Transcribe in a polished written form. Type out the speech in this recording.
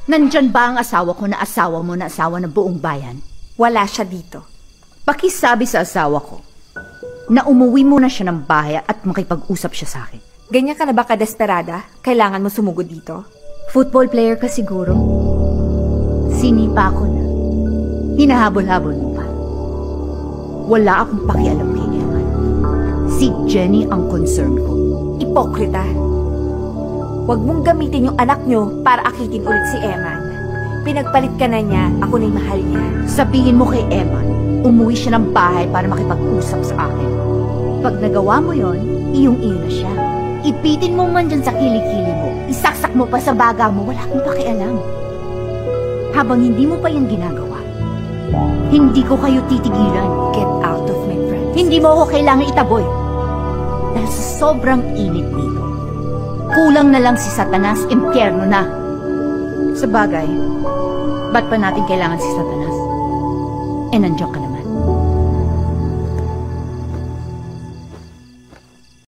Nandyan ba ang asawa ko na asawa mo na asawa ng buong bayan? Wala siya dito. Pakisabi sa asawa ko na umuwi muna siya ng bahay at makipag-usap siya sa akin. Ganyan ka na ba kadesperada? Kailangan mo sumugod dito? Football player ka siguro. Sinipa ko na. Hinahabol-habol mo pa. Wala akong pakialam kay Eman. Si Jenny ang concern ko. Ipokrita. Huwag mong gamitin yung anak nyo para akitin ulit si Eman. Pinagpalit ka na niya, ako na'y mahal niya. Sabihin mo kay Eman, umuwi siya ng bahay para makipag-usap sa akin. Pag nagawa mo yon, iyong-iyo na siya. Ipitin mo man dyan sa kilikili mo, isaksak mo pa sa baga mo, wala akong pakialam. Habang hindi mo pa yung ginagawa, hindi ko kayo titigilan. Get out of my friends. Hindi mo ako kailangan itaboy. Dahil sa sobrang init dito, kulang na lang si Satanas, impyerno na. Sa bagay, ba't pa natin kailangan si Satanas? Nandiyan ka naman.